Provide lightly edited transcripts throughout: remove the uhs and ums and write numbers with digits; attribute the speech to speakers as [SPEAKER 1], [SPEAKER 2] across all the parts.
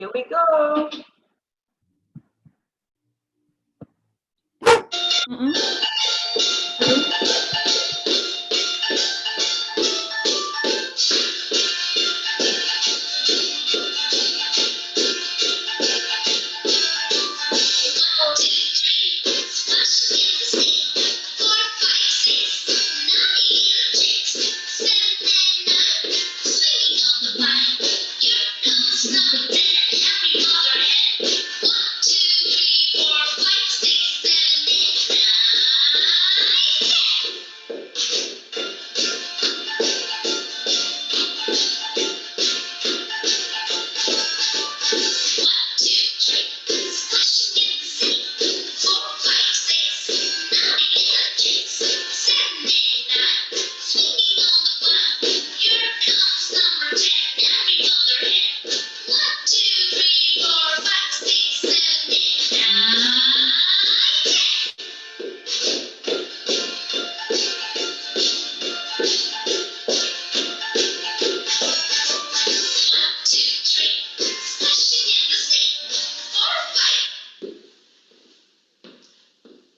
[SPEAKER 1] Here we go.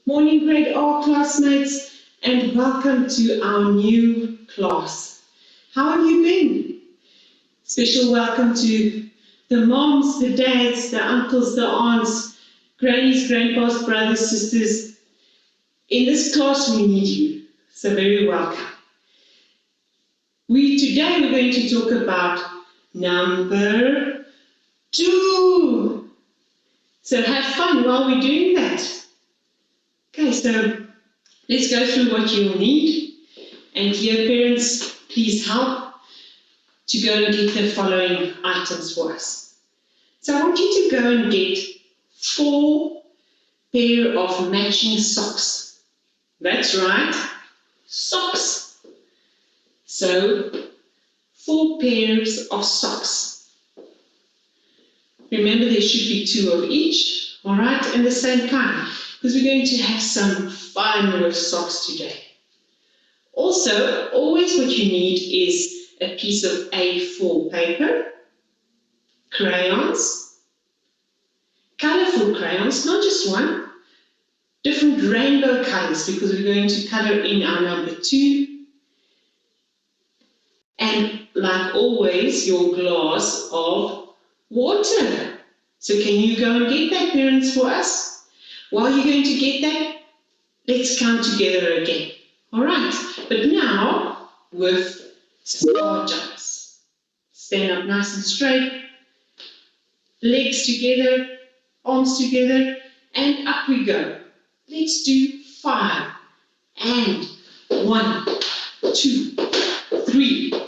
[SPEAKER 1] Morning grade R classmates, and welcome to our new class. How have you been? Special welcome to the moms, the dads, the uncles, the aunts, grannies, grandpas, brothers, sisters. In this class we need you, so very welcome. Today we're going to talk about number 2. So have fun while we're doing that. Okay, so let's go through what you'll need. And here, parents, please help to go and get the following items for us. So I want you to go and get 4 pair of matching socks. That's right, socks. So 4 pairs of socks. Remember, there should be 2 of each, all right, and the same kind, because we're going to have some fun with socks today. Also, always what you need is a piece of A4 paper, crayons, colorful crayons, not just one, different rainbow colors, because we're going to color in our number 2. And like always, your glass of water. So can you go and get that, parents, for us? While you're going to get that, let's count together again. All right, but now with star jumps. Stand up nice and straight, legs together, arms together, and up we go. Let's do 5. And 1, 2, 3,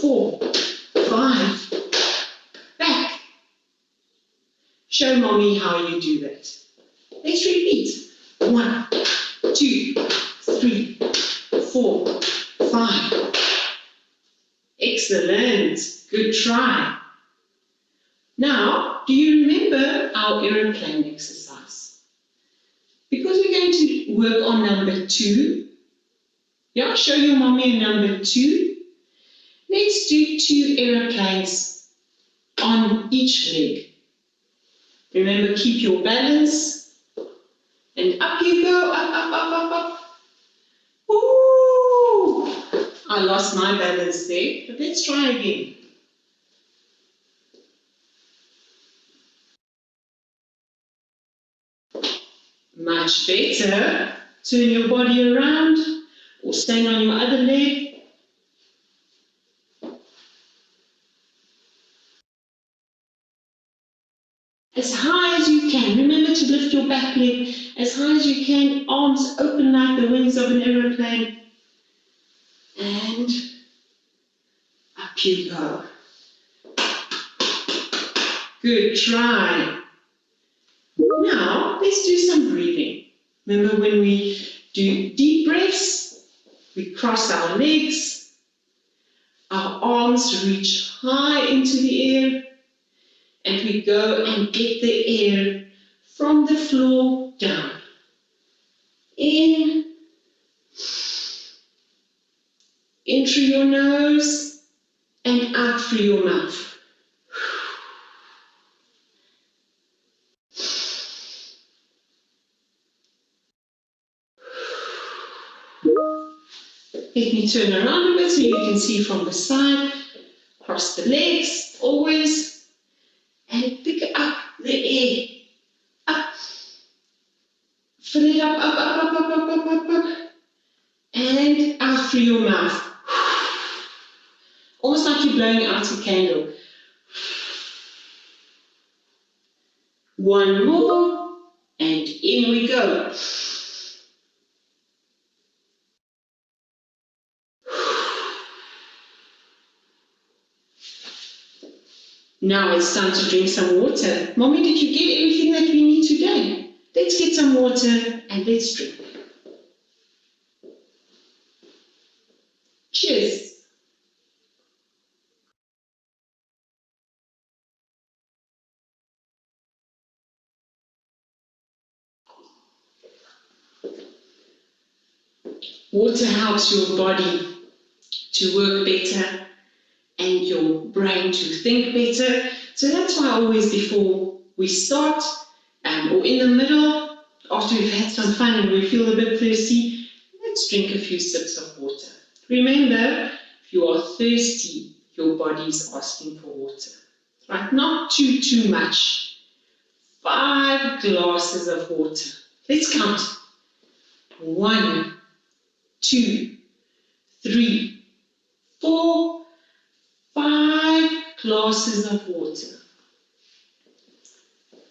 [SPEAKER 1] 4, 5. Back. Show mommy how you do that. Let's repeat. 1, 2, 3, 4, 5. Excellent. Good try. Now, do you remember our aeroplane exercise? Because we're going to work on number 2. Yeah, show your mommy number 2. Let's do 2 aeroplanes on each leg. Remember, keep your balance. And up you go, up, up, up, up, up. Ooh! I lost my balance there, but let's try again. Much better. Turn your body around or stand on your other leg. As high as you can. Remember to lift your back leg as high as you can, arms open like the wings of an aeroplane. And up you go. Good try. Now, let's do some breathing. Remember, when we do deep breaths, we cross our legs, our arms reach high into the air, and we go and get the air from the floor down. In through your nose and out through your mouth. Let me turn around a bit so you can see from the side. Cross the legs, always. And pick up the air. Up. Fill it up, up. And out through your mouth. Almost like you're blowing out a candle. One more, and in we go. Now it's time to drink some water. Mommy, did you get everything that we need today? Let's get some water and let's drink. Cheers. Water helps your body to work better and your brain to think better. So that's why always before we start or in the middle, after we've had some fun and we feel a bit thirsty, let's drink a few sips of water. Remember, if you are thirsty, your body is asking for water. Right? Not too much. 5 glasses of water. Let's count. 1, 2, 3, 4, 5 glasses of water.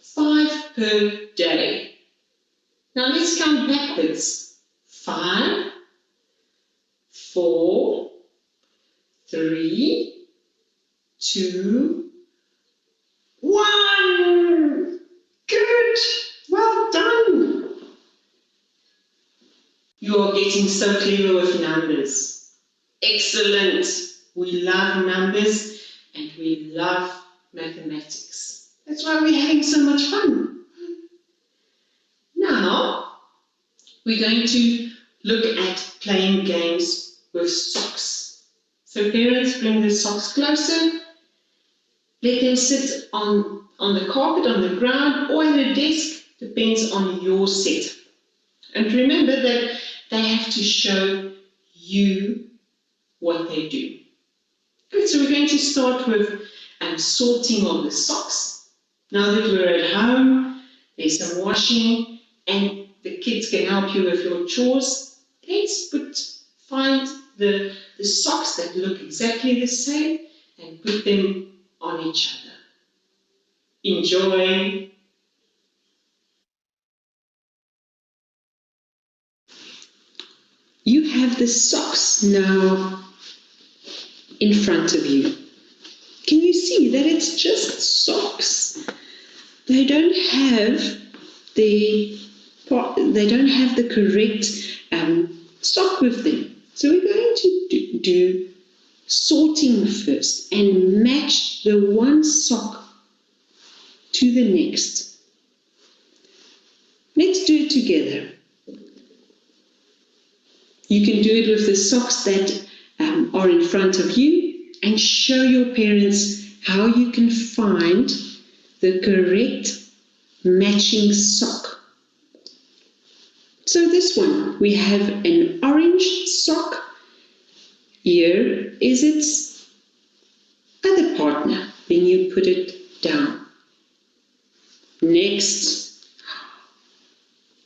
[SPEAKER 1] 5 per day. Now let's count backwards. 5, 4, 3, 2, 1. Good. Well done. You are getting so clever with numbers. Excellent. We love numbers and we love mathematics. That's why we're having so much fun. Now, we're going to look at playing games with socks. So parents, bring the socks closer. Let them sit on the carpet, on the ground, or at a desk, depends on your set. And remember that they have to show you what they do. Good, so we're going to start with sorting of the socks. Now that we're at home, there's some washing, and the kids can help you with your chores. Let's find the socks that look exactly the same and put them on each other. Enjoy! You have the socks now in front of you. Can you see that it's just socks? They don't have the correct sock with them. So we're going to do sorting first and match the one sock to the next. Let's do it together. You can do it with the socks that are in front of you and show your parents how you can find the correct matching sock. So this one, we have an orange sock. Here is its other partner. Then you put it down. Next,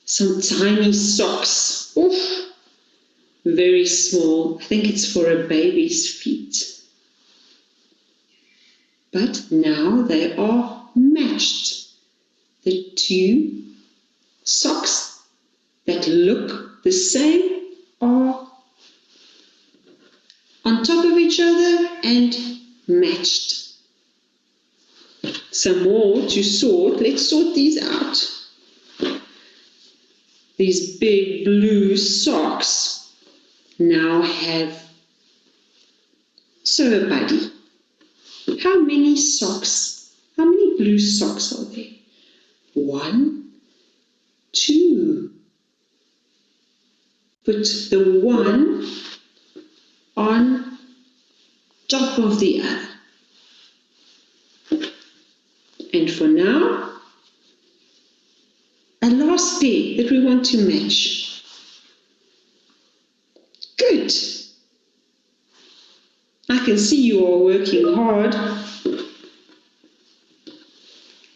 [SPEAKER 1] some tiny socks. Oof. Very small. I think it's for a baby's feet. But now they are matched. The two socks that look the same are on top of each other and matched. Some more to sort. Let's sort these out. These big blue socks now have so buddy. How many socks? How many blue socks are there? 1, 2. Put the one on top of the other. And for now, a last pair that we want to match. Good. I can see you are working hard.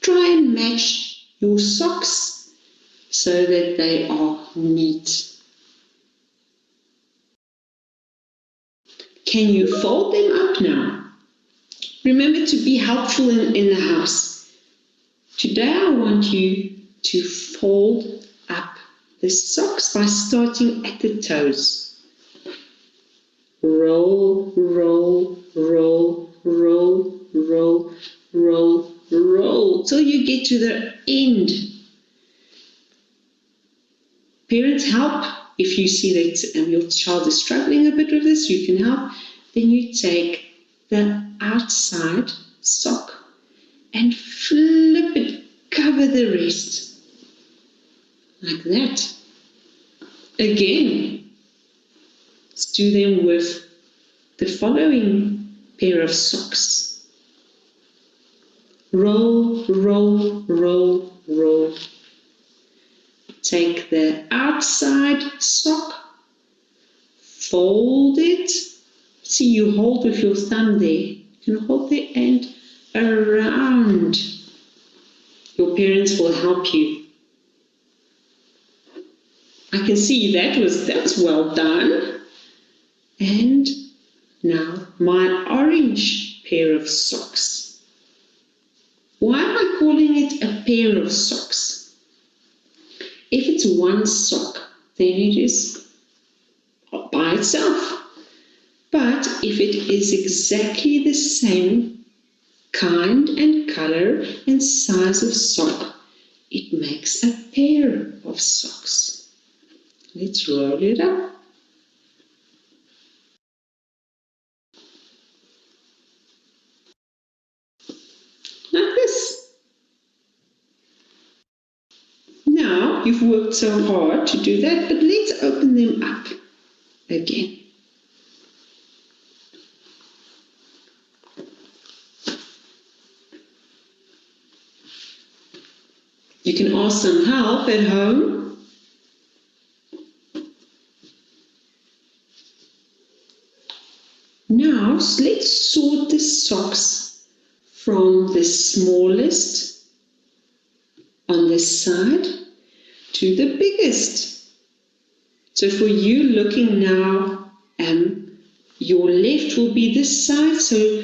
[SPEAKER 1] Try and match your socks so that they are neat. Can you fold them up now? Remember to be helpful in the house. Today I want you to fold up the socks by starting at the toes. Roll, roll, roll, roll, roll, roll, roll, till you get to the end. Parents, help. If you see that your child is struggling a bit with this, you can help. Then you take the outside sock and flip it, cover the rest, like that. Again, let's do them with the following pair of socks. Roll, roll, roll, roll. Take the outside sock, fold it. See, you hold with your thumb there. You can hold the end around. Your parents will help you. I can see that's well done. And now my orange pair of socks. Why am I calling it a pair of socks? If it's one sock, then it is by itself. But if it is exactly the same kind and color and size of sock, it makes a pair of socks. Let's roll it up. Like this. Now, you've worked so hard to do that, but let's open them up again. You can ask some help at home. Now, let's sort the socks from the smallest on this side to the biggest. So for you looking now, your left will be this side, so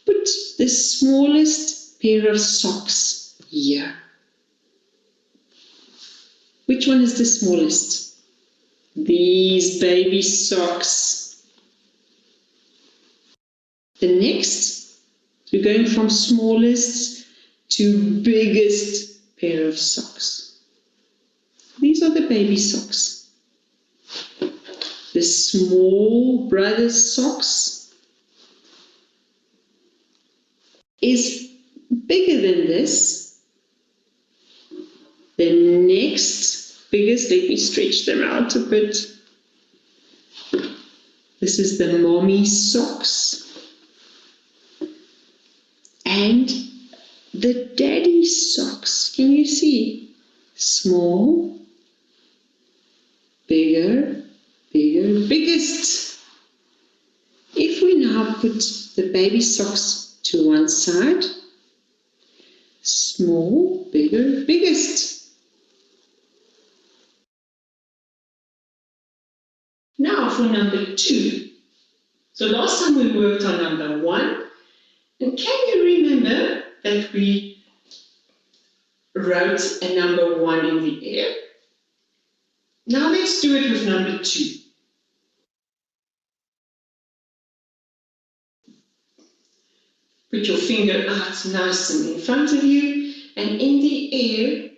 [SPEAKER 1] put the smallest pair of socks here. Which one is the smallest? These baby socks. The next, we're going from smallest to biggest pair of socks. These are the baby socks. The small brother's socks is bigger than this. The next biggest, let me stretch them out a bit. This is the mommy socks. And the daddy socks. Can you see? Small, bigger, bigger, biggest. If we now put the baby socks to one side, small, bigger, biggest. Now for number 2. So last time we worked on number 1. And can you remember that we wrote a number 1 in the air? Now let's do it with number 2. Put your finger out nice and in front of you, and in the air,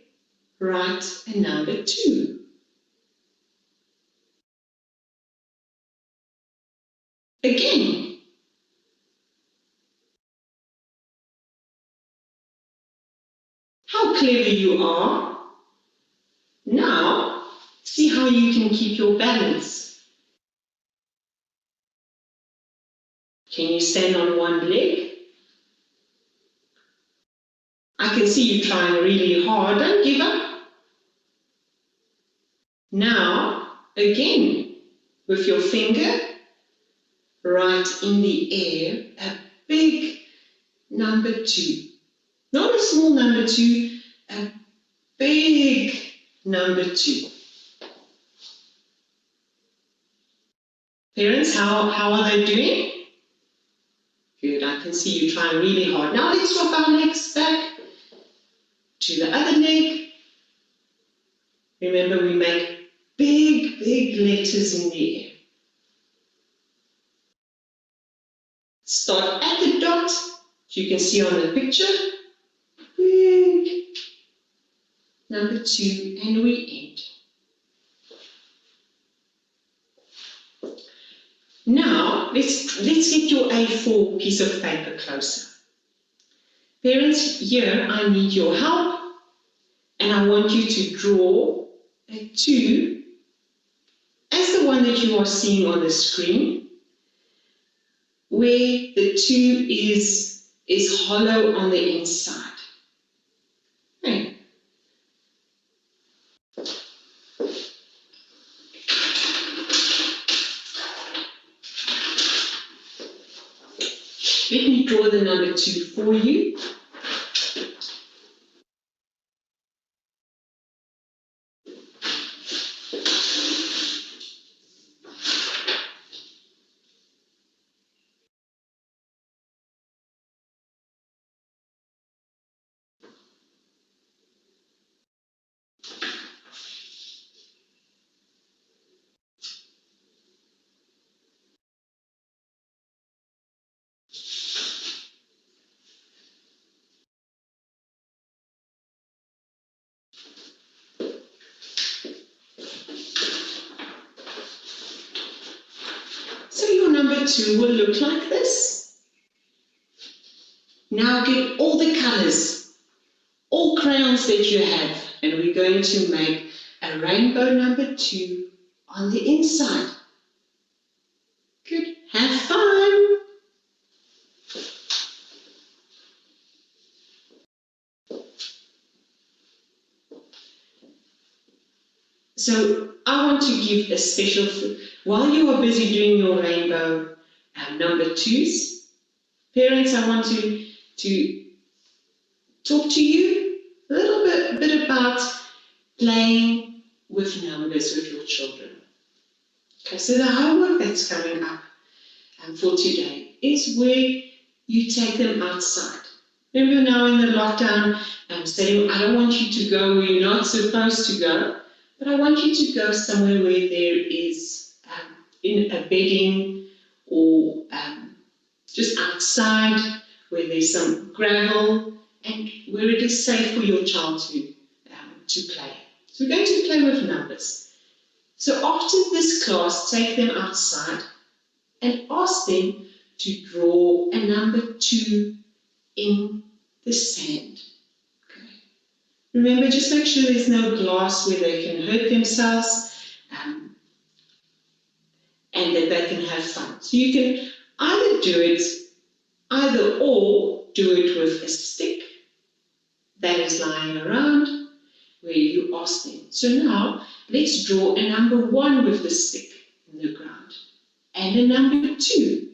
[SPEAKER 1] write a number 2. Again. How clever you are. Now, see how you can keep your balance. Can you stand on one leg? I can see you trying really hard. Don't give up. Now, again, with your finger, write in the air a big number 2. Not a small number 2, a big number 2. Parents, how are they doing? Good, I can see you trying really hard. Now let's swap our legs back to the other leg. Remember, we make big, big letters in the air. Start at the dot, as you can see on the picture. Big number 2, and we end. Now, let's get your A4 piece of paper closer. Parents, here I need your help, and I want you to draw a 2 as the one that you are seeing on the screen, where the 2 is hollow on the inside. Okay. Let me draw the number 2 for you. So your number 2 will look like this. Now get all the colors, all crayons that you have, and we're going to make a rainbow number 2 on the inside. Good. Have fun. So I want to give a special, while you are busy doing your rainbow number 2s, parents, I want to talk to you a little bit about playing with numbers with your children. Okay, so the homework that's coming up for today is where you take them outside. Remember now in the lockdown, saying, I don't want you to go where you're not supposed to go, but I want you to go somewhere where there is in a bedding or just outside where there's some gravel and where it is safe for your child to play. So we're going to play with numbers. So after this class, take them outside and ask them to draw a number 2 in the sand. Okay. Remember, just make sure there's no glass where they can hurt themselves and that they can have fun. So you can either do it with a stick that is lying around where you ask them. So now let's draw a number 1 with the stick in the ground and a number 2.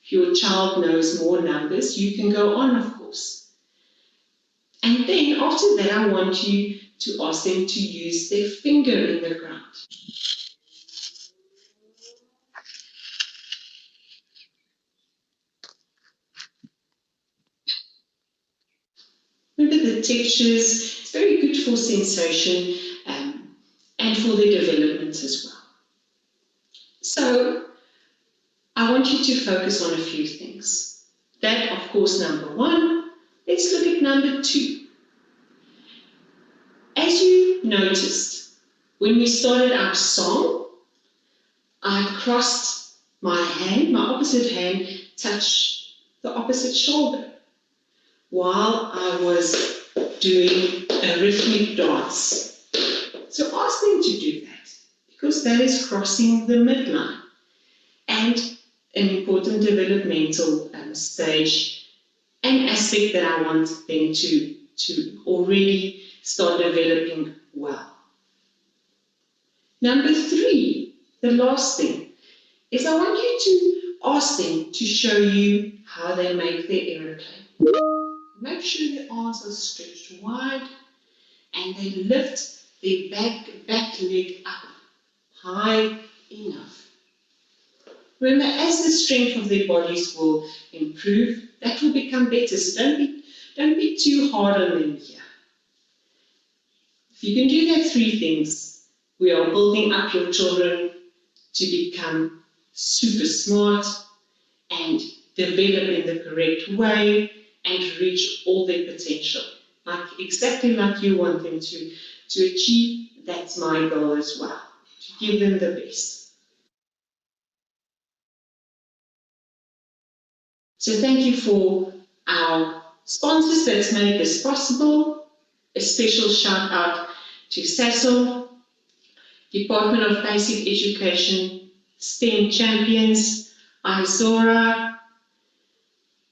[SPEAKER 1] If your child knows more numbers, you can go on, of course. And then after that, I want you to ask them to use their finger in the ground. Remember the textures, it's very good for sensation and for their development as well. So I want you to focus on a few things. That, of course, number 1. Let's look at number 2. As you noticed, when we started our song, I crossed my hand, my opposite hand touched the opposite shoulder while I was doing a rhythmic dance. So ask them to do that, because that is crossing the midline and an important developmental stage and aspect that I want them to already start developing well. Number 3, the last thing, is I want you to ask them to show you how they make their aeroplane. Make sure their arms are stretched wide and they lift their back leg up high enough. Remember, as the strength of their bodies will improve, that will become better. So don't be too hard on them here. If you can do that 3 things, we are building up your children to become super smart and develop in the correct way and reach all their potential. Exactly like you want them to achieve. That's my goal as well, to give them the best. So thank you for our sponsors that's made this possible. A special shout out to SASL, Department of Basic Education, STEM Champions, IZORA,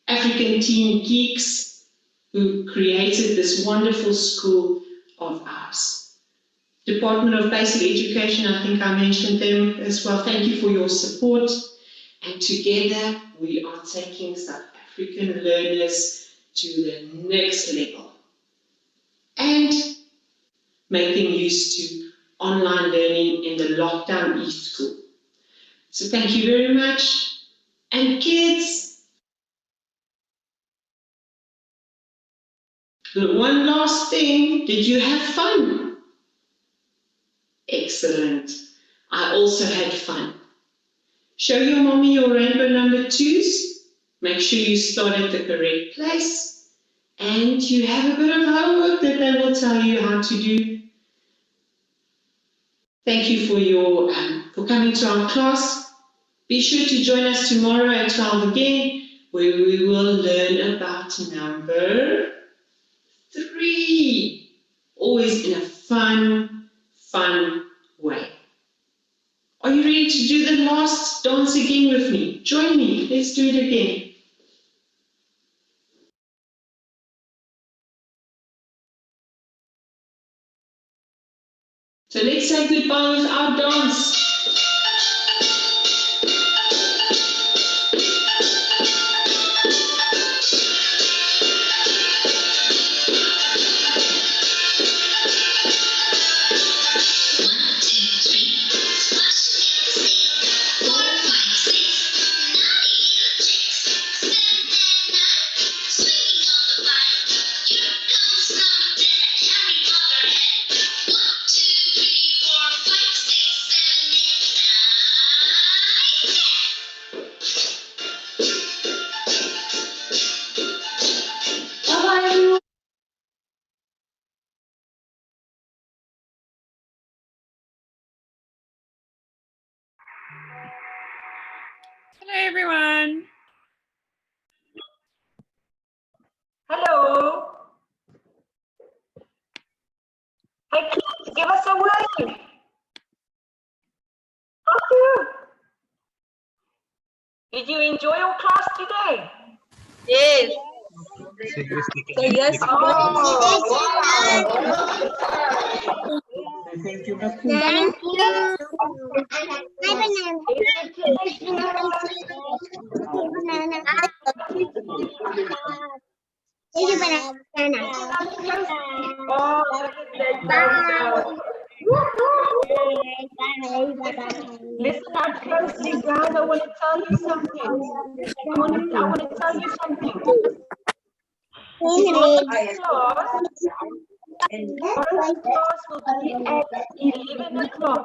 [SPEAKER 1] African Teen Geeks, who created this wonderful school of ours. Department of Basic Education, I think I mentioned them as well. Thank you for your support. And together we are taking South African learners to the next level and make them used to online learning in the lockdown e-school. So thank you very much. And kids, one last thing, did you have fun? Excellent. I also had fun. Show your mommy your rainbow number 2s. Make sure you start at the correct place. And you have a bit of homework that they will tell you how to do. Thank you for coming to our class. Be sure to join us tomorrow at 12 again, where we will learn about number 3. Always in a fun way. Are you ready to do the last dance again with me? Join me. Let's do it again. So let's say goodbye with our dance.
[SPEAKER 2] Hello, everyone.
[SPEAKER 3] Hello. Hey, kids, give us a wave. Did you enjoy your class today?
[SPEAKER 2] Yes.
[SPEAKER 3] Say yes.
[SPEAKER 4] Thank you.
[SPEAKER 5] Thank
[SPEAKER 3] Listen up closely, guys. I want to tell you something. I want to tell you something. Tomorrow's class will be at 11 o'clock.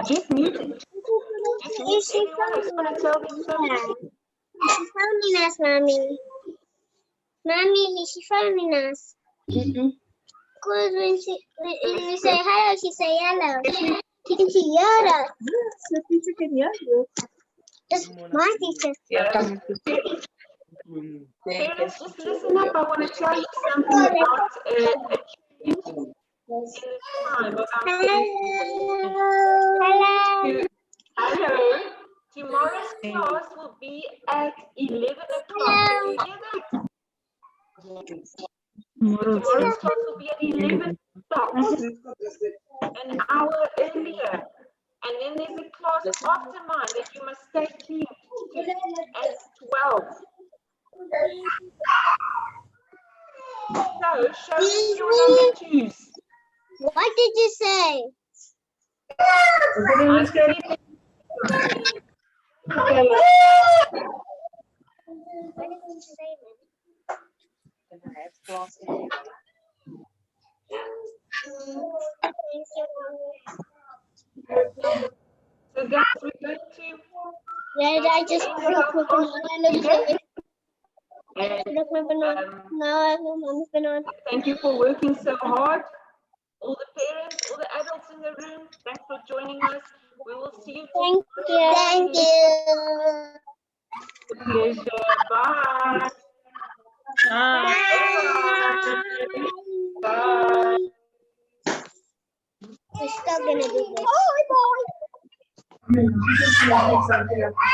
[SPEAKER 3] Just mute it. Just mute everyone who's going to tell them something.
[SPEAKER 5] She's phoning us, Mommy. Mommy, is she phoning us? Because when we say hello, she say hello. She can see yellow.
[SPEAKER 4] The teacher can hear you.
[SPEAKER 5] That's my teacher.
[SPEAKER 3] Parents, just listen up. I want to tell you something about
[SPEAKER 5] Hello.
[SPEAKER 3] hello Tomorrow's class will be at 11 o'clock. Can you hear that? Tomorrow's class will be at 11 o'clock, an hour earlier. And then there's a class after mine that you must stay tuned to at 12. So, show me your number twos.
[SPEAKER 5] What did you say?
[SPEAKER 3] I said,
[SPEAKER 5] What did you say,
[SPEAKER 3] so guys, we're going to
[SPEAKER 5] Did I just broke my banana?
[SPEAKER 3] and,
[SPEAKER 5] Broke my banana. No, I have my banana.
[SPEAKER 3] thank you for working so hard. All the parents, all the adults in the room, thanks for joining us. We will see you
[SPEAKER 5] Thank you. Thank you.
[SPEAKER 3] Pleasure. Bye. Bye. Bye.
[SPEAKER 5] We're still gonna do this.
[SPEAKER 4] Bye.